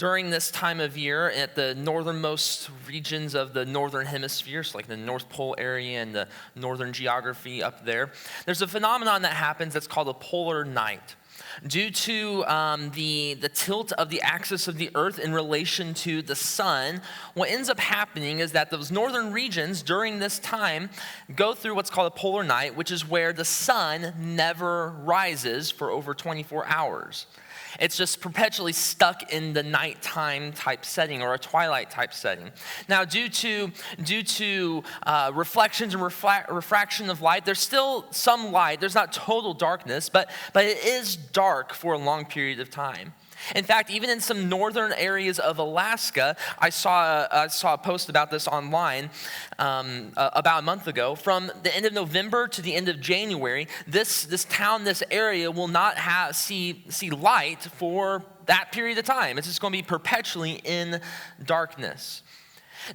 During this time of year at the northernmost regions of the northern hemisphere, so like the North Pole area and the northern geography up there, there's a phenomenon that happens that's called a polar night. Due to the tilt of the axis of the earth in relation to the sun, what ends up happening is that those northern regions during this time go through what's called a polar night, which is where the sun never rises for over 24 hours. It's just perpetually stuck in the nighttime type setting or a twilight type setting. Now, due to reflections and refraction of light, there's still some light. There's not total darkness, but it is dark for a long period of time. In fact, even in some northern areas of Alaska, I saw a post about this online about a month ago. From the end of November to the end of January, this town, this area will not see light for that period of time. It's just going to be perpetually in darkness.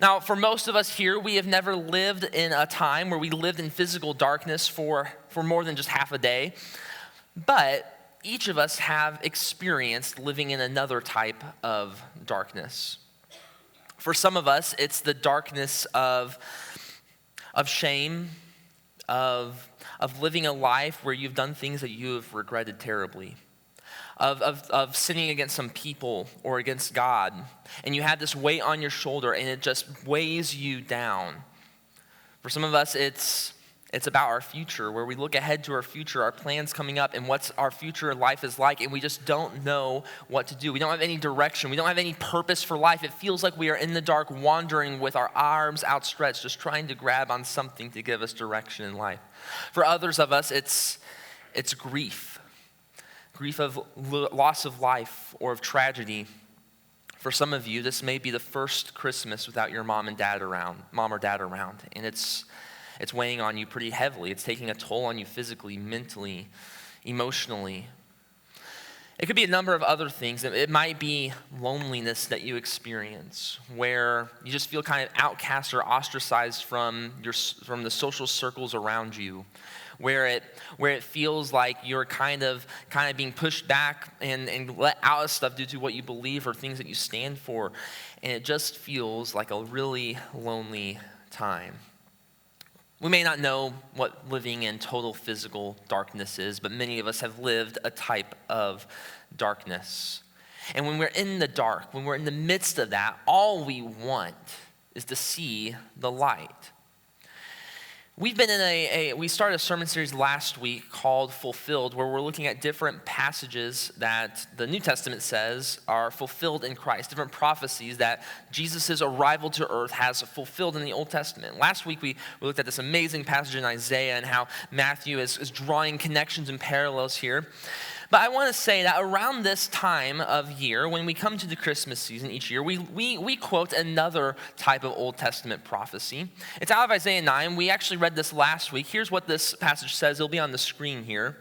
Now, for most of us here, we have never lived in a time where we lived in physical darkness for more than just half a day, but each of us have experienced living in another type of darkness. For some of us, it's the darkness of shame, of living a life where you've done things that you have regretted terribly, of sinning against some people or against God, and you have this weight on your shoulder and it just weighs you down. For some of us, it's about our future, where we look ahead to our future, our plans coming up, and what our future life is like, and we just don't know what to do. We don't have any direction. We don't have any purpose for life. It feels like we are in the dark, wandering with our arms outstretched, just trying to grab on something to give us direction in life. For others of us, it's grief of loss of life or of tragedy. For some of you, this may be the first Christmas without your mom or dad around, and it's weighing on you pretty heavily. It's taking a toll on you physically, mentally, emotionally. It could be a number of other things. It might be loneliness that you experience, where you just feel kind of outcast or ostracized from the social circles around you, where it feels like you're kind of being pushed back and let out of stuff due to what you believe or things that you stand for, and it just feels like a really lonely time. We may not know what living in total physical darkness is, but many of us have lived a type of darkness. And when we're in the dark, when we're in the midst of that, all we want is to see the light. We've been we started a sermon series last week called Fulfilled, where we're looking at different passages that the New Testament says are fulfilled in Christ, different prophecies that Jesus' arrival to earth has fulfilled in the Old Testament. Last week we looked at this amazing passage in Isaiah and how Matthew is drawing connections and parallels here. But I want to say that around this time of year, when we come to the Christmas season each year, we quote another type of Old Testament prophecy. It's out of Isaiah 9. We actually read this last week. Here's what this passage says. It'll be on the screen here.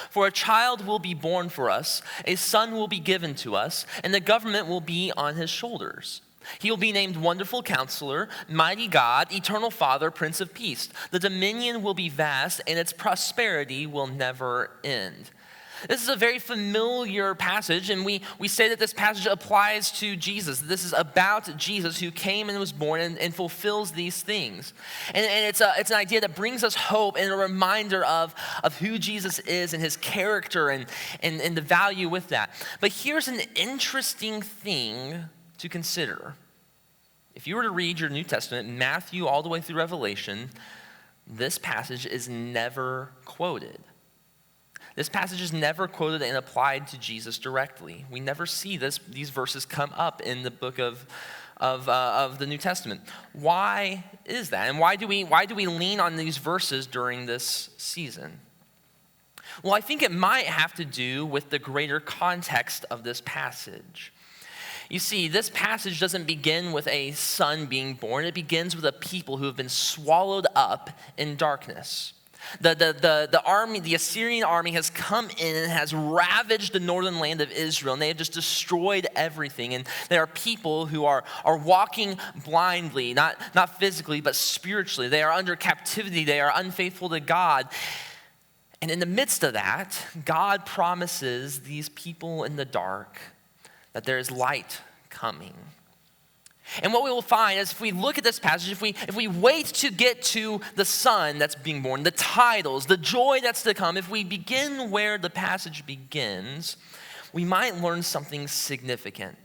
For a child will be born for us, a son will be given to us, and the government will be on his shoulders. He will be named Wonderful Counselor, Mighty God, Eternal Father, Prince of Peace. The dominion will be vast, and its prosperity will never end. This is a very familiar passage, and we say that this passage applies to Jesus. This is about Jesus who came and was born and fulfills these things. And it's an idea that brings us hope and a reminder of who Jesus is and his character and the value with that. But here's an interesting thing to consider. If you were to read your New Testament, Matthew all the way through Revelation, this passage is never quoted. This passage is never quoted and applied to Jesus directly. We never see these verses come up in the book of the New Testament. Why is that? And why do we lean on these verses during this season? Well, I think it might have to do with the greater context of this passage. You see, this passage doesn't begin with a son being born. It begins with a people who have been swallowed up in darkness. The army, the Assyrian army has come in and has ravaged the northern land of Israel, and they have just destroyed everything. And there are people who are walking blindly, not physically, but spiritually. They are under captivity. They are unfaithful to God. And in the midst of that, God promises these people in the dark that there is light coming. And what we will find is if we look at this passage, if we wait to get to the son that's being born, the titles, the joy that's to come, if we begin where the passage begins, we might learn something significant.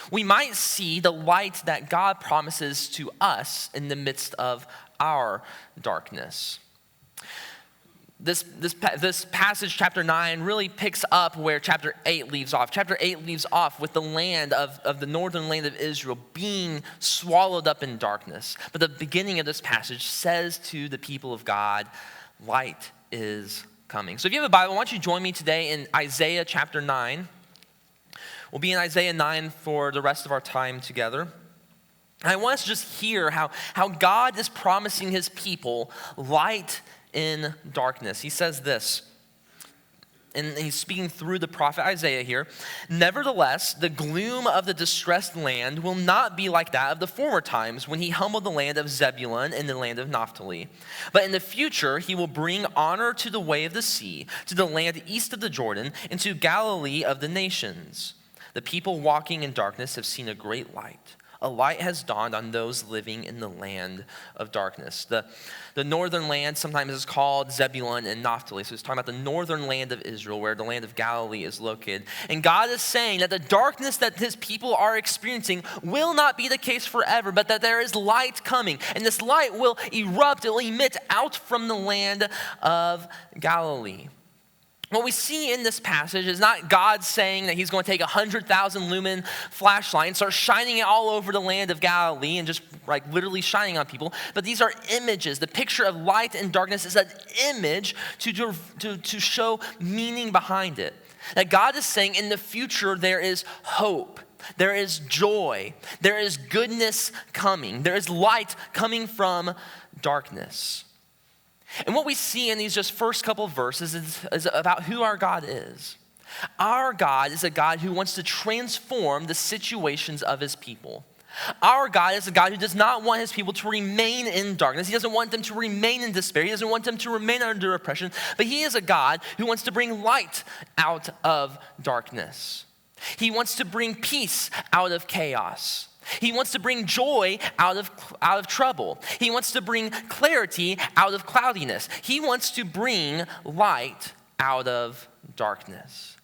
We might see the light that God promises to us in the midst of our darkness. This passage, chapter 9, really picks up where chapter 8 leaves off. Chapter 8 leaves off with the land of the northern land of Israel being swallowed up in darkness. But the beginning of this passage says to the people of God, light is coming. So if you have a Bible, why don't you join me today in Isaiah chapter 9. We'll be in Isaiah 9 for the rest of our time together. And I want us to just hear how God is promising his people light in darkness. He says this, and he's speaking through the prophet Isaiah here. Nevertheless, the gloom of the distressed land will not be like that of the former times when he humbled the land of Zebulun and the land of Naphtali. But in the future, he will bring honor to the way of the sea, to the land east of the Jordan, and to Galilee of the nations. The people walking in darkness have seen a great light. A light has dawned on those living in the land of darkness. The northern land sometimes is called Zebulun and Naphtali. So it's talking about the northern land of Israel, where the land of Galilee is located. And God is saying that the darkness that his people are experiencing will not be the case forever, but that there is light coming. And this light will erupt, it will emit out from the land of Galilee. What we see in this passage is not God saying that he's going to take 100,000 lumen flashlight and start shining it all over the land of Galilee and just like literally shining on people. But these are images. The picture of light and darkness is an image to show meaning behind it. That God is saying in the future there is hope. There is joy. There is goodness coming. There is light coming from darkness. And what we see in these just first couple of verses is about who our God is. Our God is a God who wants to transform the situations of his people. Our God is a God who does not want his people to remain in darkness. He doesn't want them to remain in despair. He doesn't want them to remain under oppression. But he is a God who wants to bring light out of darkness. He wants to bring peace out of chaos. He wants to bring joy out of trouble. He wants to bring clarity out of cloudiness. He wants to bring light out of darkness.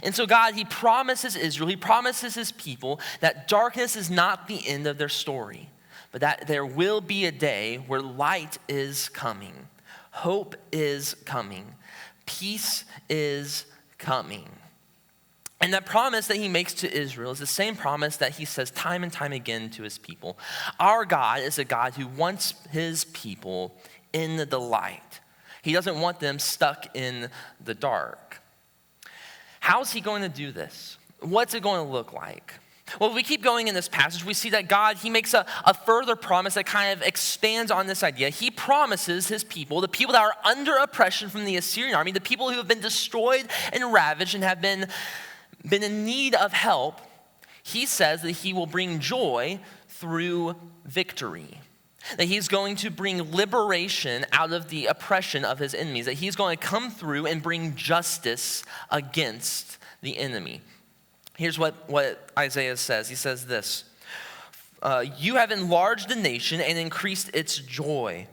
And so God, he promises Israel, he promises his people that darkness is not the end of their story, but that there will be a day where light is coming. Hope is coming. Peace is coming. And that promise that he makes to Israel is the same promise that he says time and time again to his people. Our God is a God who wants his people in the light. He doesn't want them stuck in the dark. How's he going to do this? What's it going to look like? Well, if we keep going in this passage, we see that God, he makes a further promise that kind of expands on this idea. He promises his people, the people that are under oppression from the Assyrian army, the people who have been destroyed and ravaged and have been in need of help, he says that he will bring joy through victory. That he's going to bring liberation out of the oppression of his enemies. That he's going to come through and bring justice against the enemy. Here's what Isaiah says. He says this, you have enlarged the nation and increased its joy.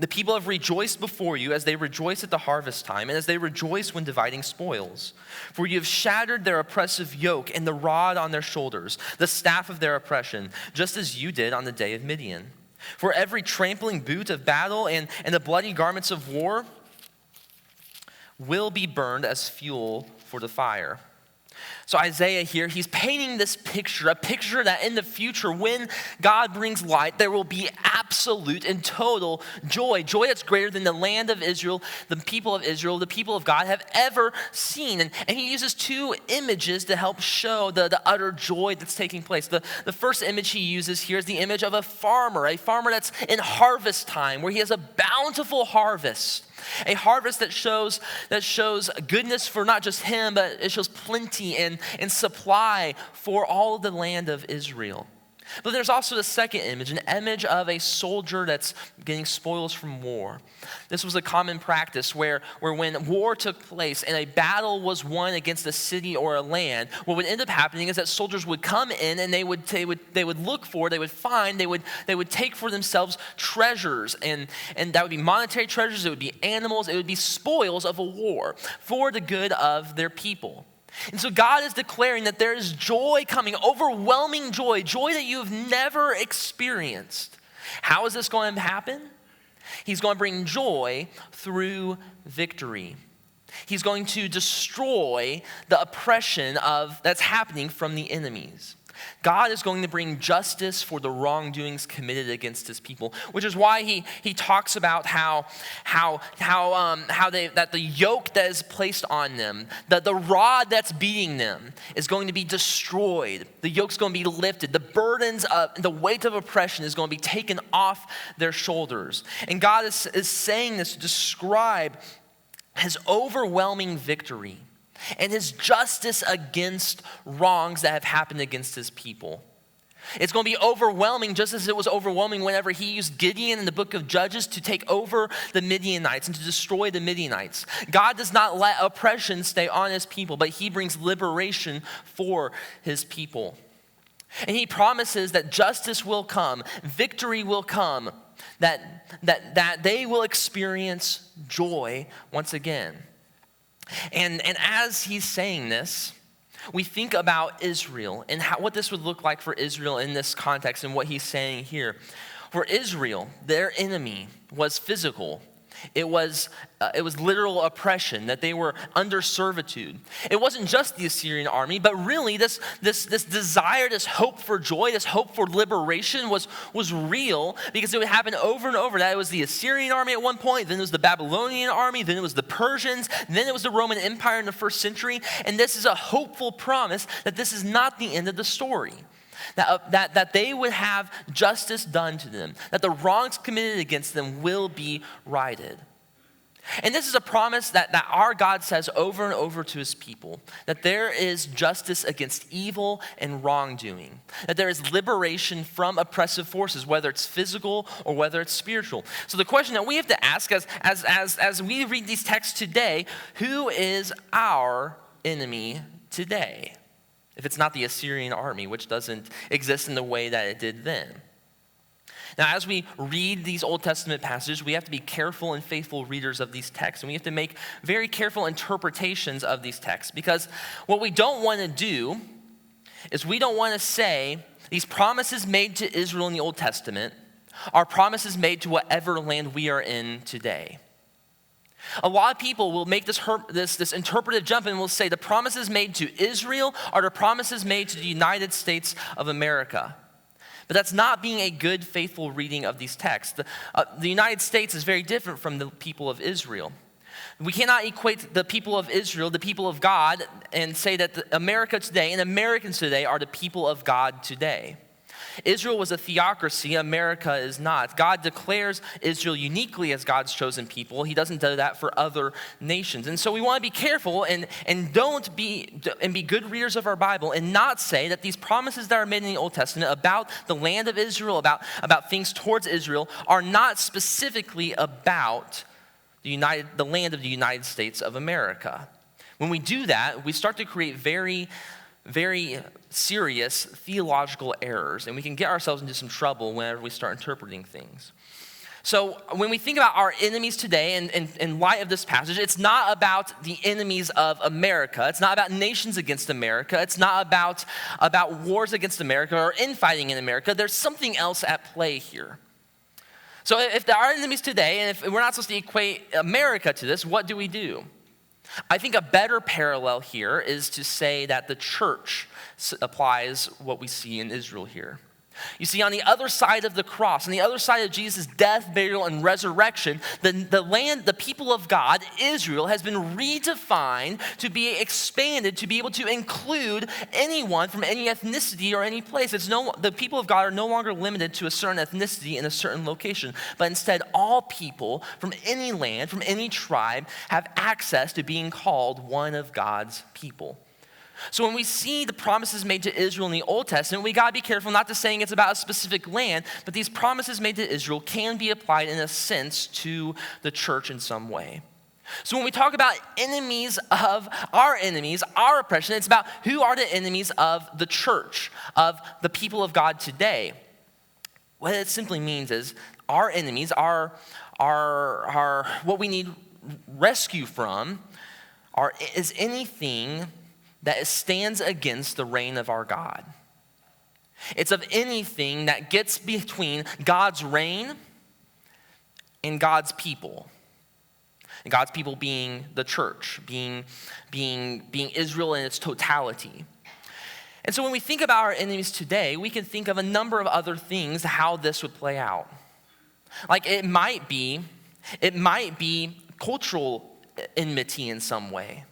The people have rejoiced before you as they rejoice at the harvest time and as they rejoice when dividing spoils. For you have shattered their oppressive yoke and the rod on their shoulders, the staff of their oppression, just as you did on the day of Midian. For every trampling boot of battle and the bloody garments of war will be burned as fuel for the fire. So Isaiah here, he's painting this picture, a picture that in the future, when God brings light, there will be absolute and total joy. Joy that's greater than the land of Israel, the people of God have ever seen. And he uses two images to help show the utter joy that's taking place. The first image he uses here is the image of a farmer that's in harvest time, where he has a bountiful harvest. A harvest that shows goodness for not just him, but it shows plenty and supply for all of the land of Israel. But there's also the second image, an image of a soldier that's getting spoils from war. This was a common practice where when war took place and a battle was won against a city or a land, what would end up happening is that soldiers would come in and they would look for, they would find, they would take for themselves treasures, and that would be monetary treasures, it would be animals, it would be spoils of a war for the good of their people. And so God is declaring that there is joy coming, overwhelming joy that you have never experienced. How is this going to happen? He's going to bring joy through victory. He's going to destroy the oppression that's happening from the enemies. God is going to bring justice for the wrongdoings committed against his people, which is why he talks about how that the yoke that is placed on them, that the rod that's beating them is going to be destroyed. The yoke's going to be lifted. The burdens of the weight of oppression is going to be taken off their shoulders. And God is saying this to describe his overwhelming victory and his justice against wrongs that have happened against his people. It's going to be overwhelming, just as it was overwhelming whenever he used Gideon in the book of Judges to take over the Midianites and to destroy the Midianites. God does not let oppression stay on his people, but he brings liberation for his people. And he promises that justice will come, victory will come, that they will experience joy once again. And as he's saying this, we think about Israel and what this would look like for Israel in this context and what he's saying here. For Israel, their enemy was physical. It was literal oppression, that they were under servitude. It wasn't just the Assyrian army, but really this desire, this hope for joy, this hope for liberation was real, because it would happen over and over. That it was the Assyrian army at one point, then it was the Babylonian army, then it was the Persians, then it was the Roman Empire in the first century. And this is a hopeful promise that this is not the end of the story. That they would have justice done to them, that the wrongs committed against them will be righted. And this is a promise that our God says over and over to his people, that there is justice against evil and wrongdoing, that there is liberation from oppressive forces, whether it's physical or whether it's spiritual. So the question that we have to ask as we read these texts today, who is our enemy today? If it's not the Assyrian army, which doesn't exist in the way that it did then. Now, as we read these Old Testament passages, we have to be careful and faithful readers of these texts. And we have to make very careful interpretations of these texts. Because what we don't want to do is we don't want to say these promises made to Israel in the Old Testament are promises made to whatever land we are in today. A lot of people will make this interpretive jump and will say the promises made to Israel are the promises made to the United States of America. But that's not being a good, faithful reading of these texts. The United States is very different from the people of Israel. We cannot equate the people of Israel, the people of God, and say that America today and Americans today are the people of God today. Israel was a theocracy, America is not. God declares Israel uniquely as God's chosen people. He doesn't do that for other nations. And so we want to be careful and be good readers of our Bible and not say that these promises that are made in the Old Testament about the land of Israel, about things towards Israel, are not specifically about the land of the United States of America. When we do that, we start to create very serious theological errors, and we can get ourselves into some trouble whenever we start interpreting things. So when we think about our enemies today, and in light of this passage, it's not about the enemies of America. It's not about nations against America. It's not about wars against America or infighting in America. There's something else at play here. So if there are enemies today, and if we're not supposed to equate America to this, what do we do? I think a better parallel here is to say that the church applies what we see in Israel here. You see, on the other side of the cross, on the other side of Jesus' death, burial, and resurrection, the people of God, Israel, has been redefined to be expanded, to be able to include anyone from any ethnicity or any place. The people of God are no longer limited to a certain ethnicity in a certain location, but instead all people from any land, from any tribe, have access to being called one of God's people. So when we see the promises made to Israel in the Old Testament, we gotta be careful not to saying it's about a specific land, but these promises made to Israel can be applied in a sense to the church in some way. So when we talk about enemies of our enemies, our oppression, it's about who are the enemies of the church, of the people of God today. What it simply means is our enemies are what we need rescue from is anything that stands against the reign of our God. It's of anything that gets between God's reign and God's people. And God's people being the church, being Israel in its totality. And so when we think about our enemies today, we can think of a number of other things how this would play out. Like it might be cultural enmity in some way.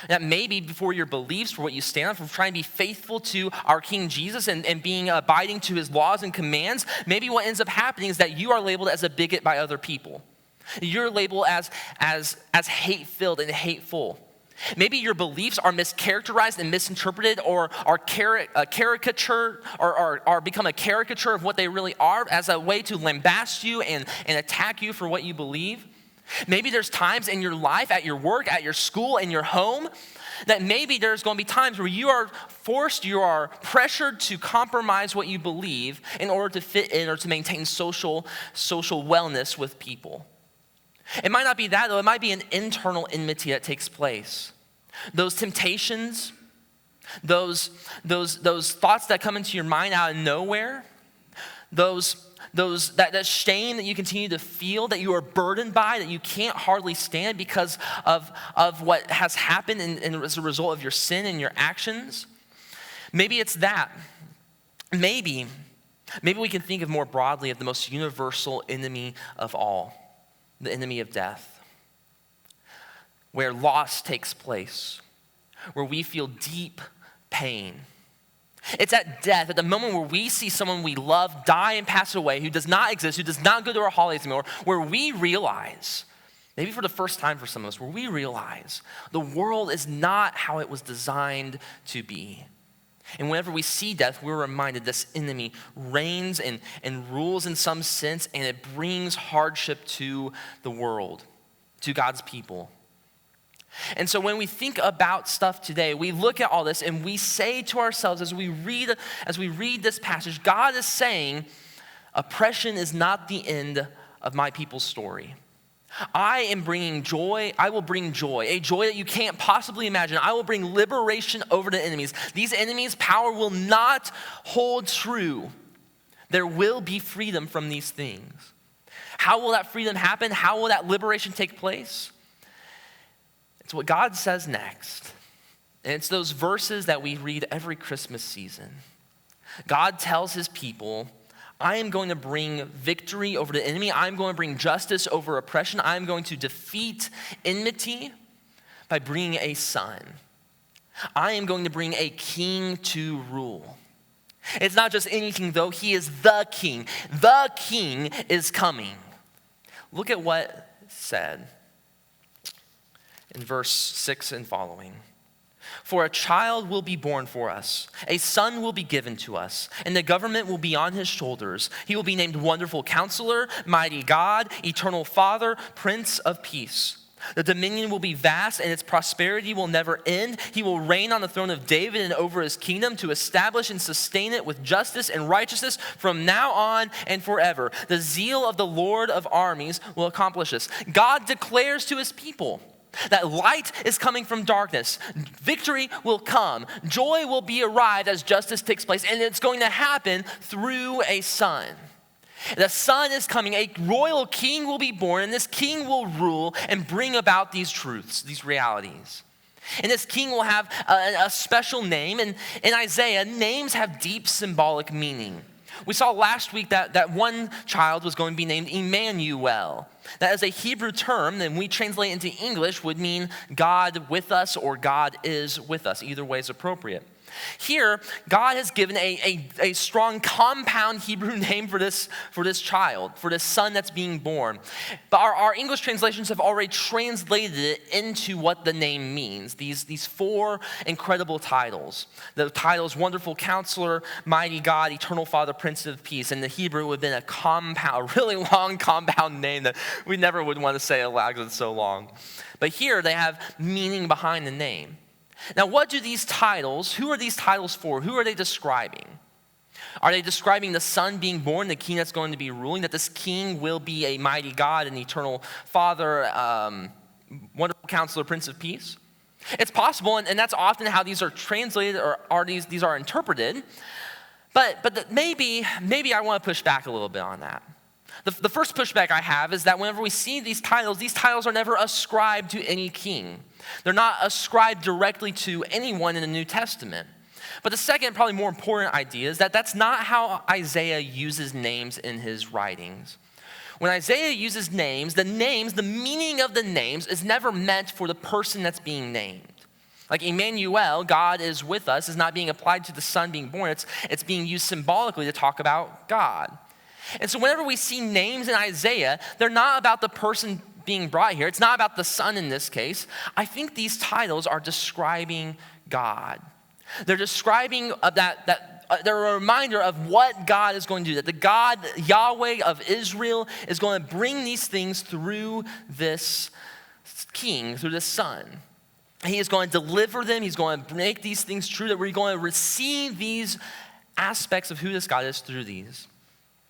That maybe before your beliefs, for what you stand for trying to be faithful to our King Jesus and being abiding to his laws and commands, maybe what ends up happening is that you are labeled as a bigot by other people. You're labeled as hate-filled and hateful. Maybe your beliefs are mischaracterized and misinterpreted or are caricature or become a caricature of what they really are as a way to lambast you and attack you for what you believe. Maybe there's times in your life, at your work, at your school, in your home, that maybe there's going to be times where you are pressured to compromise what you believe in order to fit in or to maintain social wellness with people. It might not be that, though. It might be an internal enmity that takes place. Those temptations, those thoughts that come into your mind out of nowhere, that shame that you continue to feel, that you are burdened by, that you can't hardly stand because of what has happened and as a result of your sin and your actions. Maybe it's that. Maybe we can think of more broadly of the most universal enemy of all, the enemy of death, where loss takes place, where we feel deep pain. It's at death, at the moment where we see someone we love die and pass away, who does not exist, who does not go to our holidays anymore, where we realize, maybe for the first time for some of us, where we realize the world is not how it was designed to be. And whenever we see death, we're reminded this enemy reigns and rules in some sense, and it brings hardship to the world, to God's people. And so when we think about stuff today, we look at all this and we say to ourselves as we read this passage, God is saying, oppression is not the end of my people's story. I am bringing joy. I will bring joy, a joy that you can't possibly imagine. I will bring liberation over the enemies. These enemies' power will not hold true. There will be freedom from these things. How will that freedom happen? How will that liberation take place? It's what God says next. And it's those verses that we read every Christmas season. God tells his people, I am going to bring victory over the enemy. I'm going to bring justice over oppression. I'm going to defeat enmity by bringing a son. I am going to bring a king to rule. It's not just any king, though. He is the king. The king is coming. Look at what it said in verse 6 and following. For a child will be born for us, a son will be given to us, and the government will be on his shoulders. He will be named Wonderful Counselor, Mighty God, Eternal Father, Prince of Peace. The dominion will be vast and its prosperity will never end. He will reign on the throne of David and over his kingdom to establish and sustain it with justice and righteousness from now on and forever. The zeal of the Lord of armies will accomplish this. God declares to his people that light is coming from darkness. Victory will come. Joy will be arrived as justice takes place, and it's going to happen through a son. The son is coming. A royal king will be born, and this king will rule and bring about these truths, these realities. And this king will have a special name, and in Isaiah, names have deep symbolic meaning. We saw last week that one child was going to be named Emmanuel. That is a Hebrew term that we translate into English would mean God with us or God is with us. Either way is appropriate. Here, God has given a strong compound Hebrew name for this child, for this son that's being born. But our English translations have already translated it into what the name means. These four incredible titles. The titles Wonderful Counselor, Mighty God, Eternal Father, Prince of Peace. In the Hebrew, it would have been a really long compound name that we never would want to say aloud because it's so long. But here, they have meaning behind the name. Now, who are these titles for? Who are they describing? Are they describing the son being born, the king that's going to be ruling, that this king will be a mighty God, an eternal Father, Wonderful Counselor, Prince of Peace? It's possible, and that's often how these are translated or these are interpreted. But maybe I want to push back a little bit on that. The first pushback I have is that whenever we see these titles are never ascribed to any king. They're not ascribed directly to anyone in the New Testament. But the second, probably more important idea is that that's not how Isaiah uses names in his writings. When Isaiah uses names, the meaning of the names is never meant for the person that's being named. Like Emmanuel, God is with us, is not being applied to the son being born. It's being used symbolically to talk about God. And so whenever we see names in Isaiah, they're not about the person being brought here. It's not about the son in this case. I think these titles are describing God. They're describing they're a reminder of what God is going to do, that the God, Yahweh of Israel, is going to bring these things through this king, through this son. He is going to deliver them. He's going to make these things true, that we're going to receive these aspects of who this God is through these.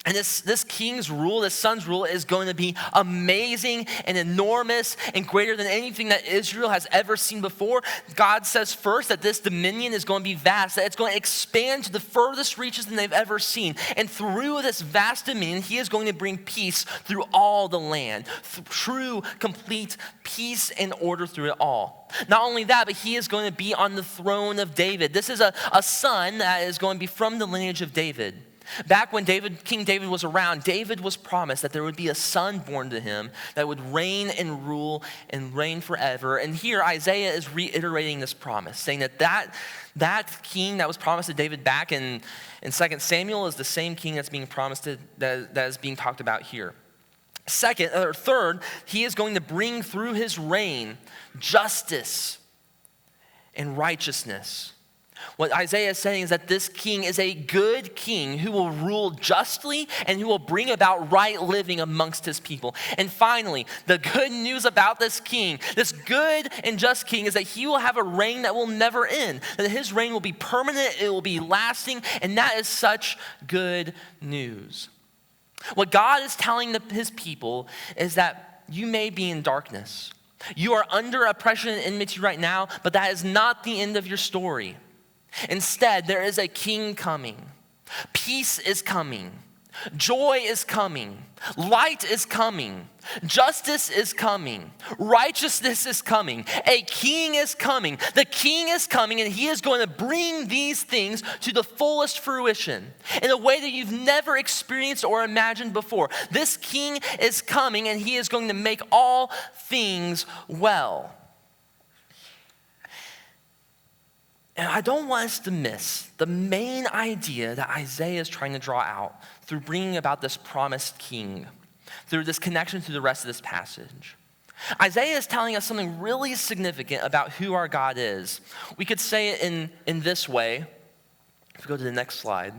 And this king's rule, this son's rule, is going to be amazing and enormous and greater than anything that Israel has ever seen before. God says first that this dominion is going to be vast, that it's going to expand to the furthest reaches than they've ever seen. And through this vast dominion, he is going to bring peace through all the land. True, complete peace and order through it all. Not only that, but he is going to be on the throne of David. This is a son that is going to be from the lineage of David. Back when King David was around, David was promised that there would be a son born to him that would reign and rule and reign forever. And here Isaiah is reiterating this promise, saying that king that was promised to David back in 2 Samuel is the same king that's being promised that is being talked about here. Third, he is going to bring through his reign justice and righteousness. What Isaiah is saying is that this king is a good king who will rule justly and who will bring about right living amongst his people. And finally, the good news about this king, this good and just king, is that he will have a reign that will never end. That his reign will be permanent, it will be lasting, and that is such good news. What God is telling his people is that you may be in darkness. You are under oppression and enmity right now, but that is not the end of your story. Instead, there is a king coming. Peace is coming. Joy is coming. Light is coming. Justice is coming. Righteousness is coming. A king is coming. The king is coming, and he is going to bring these things to the fullest fruition in a way that you've never experienced or imagined before. This king is coming, and he is going to make all things well. And I don't want us to miss the main idea that Isaiah is trying to draw out through bringing about this promised king, through this connection to the rest of this passage. Isaiah is telling us something really significant about who our God is. We could say it in this way. If we go to the next slide.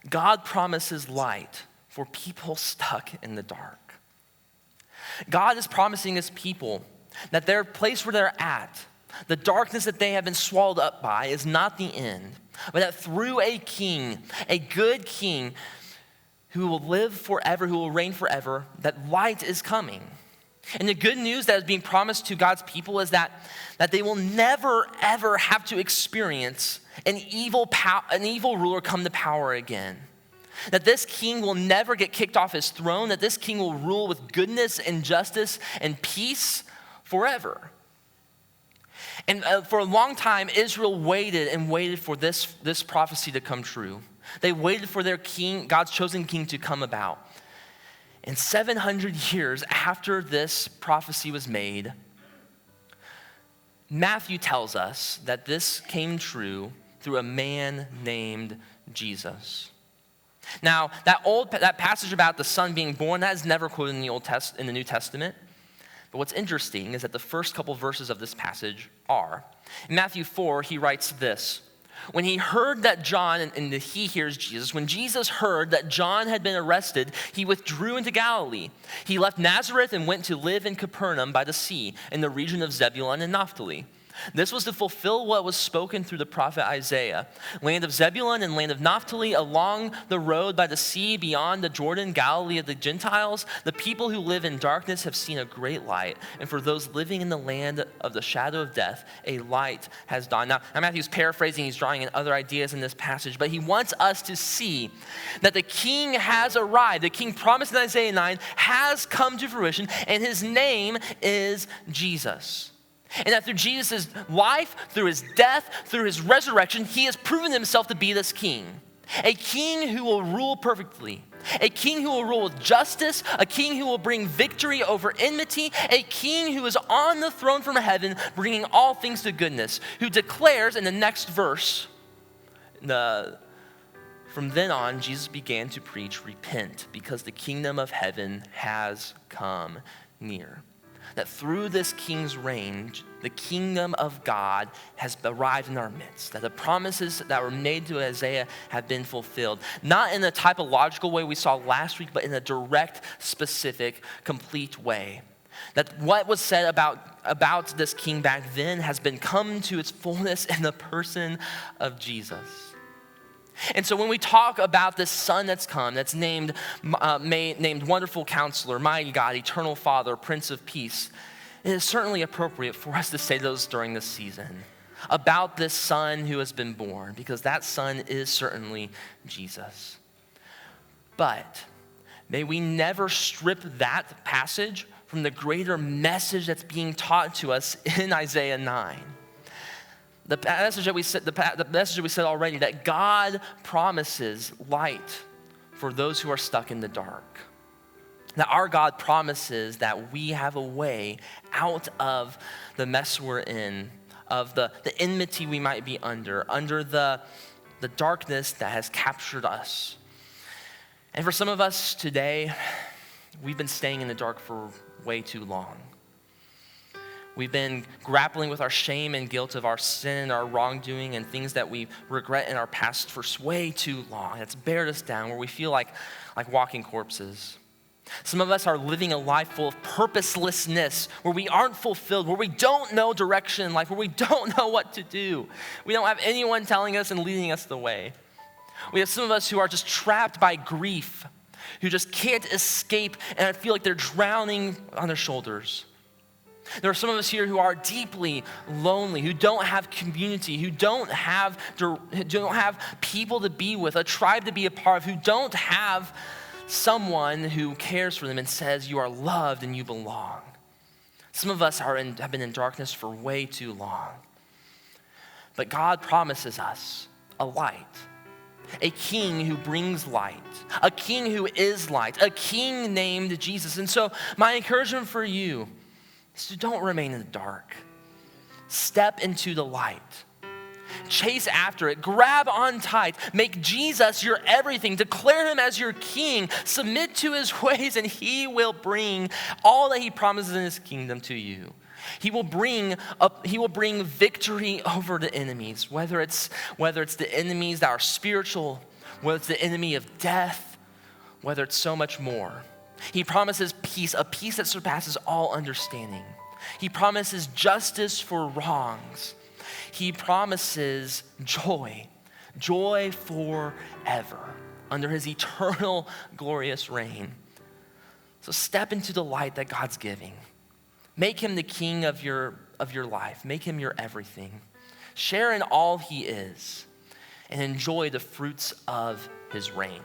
God promises light for people stuck in the dark. God is promising his people that their place where they're at, the darkness that they have been swallowed up by, is not the end, but that through a king, a good king who will live forever, who will reign forever, that light is coming. And the good news that is being promised to God's people is that they will never, ever have to experience an evil ruler come to power again. That this king will never get kicked off his throne, that this king will rule with goodness and justice and peace forever. And for a long time, Israel waited for this prophecy to come true. They waited for their king, God's chosen king, to come about. And 700 years after this prophecy was made, Matthew tells us that this came true through a man named Jesus. Now, that passage about the son being born, that is never quoted in the New Testament. But what's interesting is that the first couple verses of this passage are. In Matthew 4, he writes this: when he heard that John, and he hears Jesus, when Jesus heard that John had been arrested, he withdrew into Galilee. He left Nazareth and went to live in Capernaum by the sea, in the region of Zebulun and Naphtali. This was to fulfill what was spoken through the prophet Isaiah. Land of Zebulun and land of Naphtali, along the road by the sea beyond the Jordan, Galilee of the Gentiles, the people who live in darkness have seen a great light. And for those living in the land of the shadow of death, a light has dawned. Now Matthew's paraphrasing, he's drawing in other ideas in this passage, but he wants us to see that the king has arrived. The king promised in Isaiah 9 has come to fruition, and his name is Jesus. And that through Jesus' life, through his death, through his resurrection, he has proven himself to be this king. A king who will rule perfectly. A king who will rule with justice. A king who will bring victory over enmity. A king who is on the throne from heaven, bringing all things to goodness. Who declares in the next verse, from then on, Jesus began to preach, repent, because the kingdom of heaven has come near. That through this king's reign, the kingdom of God has arrived in our midst. That the promises that were made to Isaiah have been fulfilled. Not in the typological way we saw last week, but in a direct, specific, complete way. That what was said about this king back then has been come to its fullness in the person of Jesus. And so when we talk about this son that's come, that's named Wonderful Counselor, Mighty God, Eternal Father, Prince of Peace, it is certainly appropriate for us to say those during this season about this son who has been born, because that son is certainly Jesus. But may we never strip that passage from the greater message that's being taught to us in Isaiah 9. The message that we said already, that God promises light for those who are stuck in the dark. That our God promises that we have a way out of the mess we're in, of the enmity we might be under the darkness that has captured us. And for some of us today, we've been staying in the dark for way too long. We've been grappling with our shame and guilt of our sin, our wrongdoing, and things that we regret in our past for way too long. It's bared us down, where we feel like walking corpses. Some of us are living a life full of purposelessness, where we aren't fulfilled, where we don't know direction in life, where we don't know what to do. We don't have anyone telling us and leading us the way. We have some of us who are just trapped by grief, who just can't escape, and I feel like they're drowning on their shoulders. There are some of us here who are deeply lonely, who don't have community, who don't have people to be with, a tribe to be a part of, who don't have someone who cares for them and says, you are loved and you belong. Some of us have been in darkness for way too long. But God promises us a light, a king who brings light, a king who is light, a king named Jesus. And so my encouragement for you, so don't remain in the dark. Step into the light. Chase after it. Grab on tight. Make Jesus your everything. Declare him as your king. Submit to his ways, and he will bring all that he promises in his kingdom to you. He will bring victory over the enemies, whether it's the enemies that are spiritual, whether it's the enemy of death, whether it's so much more. He promises peace, a peace that surpasses all understanding. He promises justice for wrongs. He promises joy forever under his eternal glorious reign. So step into the light that God's giving. Make him the king of your life. Make him your everything. Share in all he is and enjoy the fruits of his reign.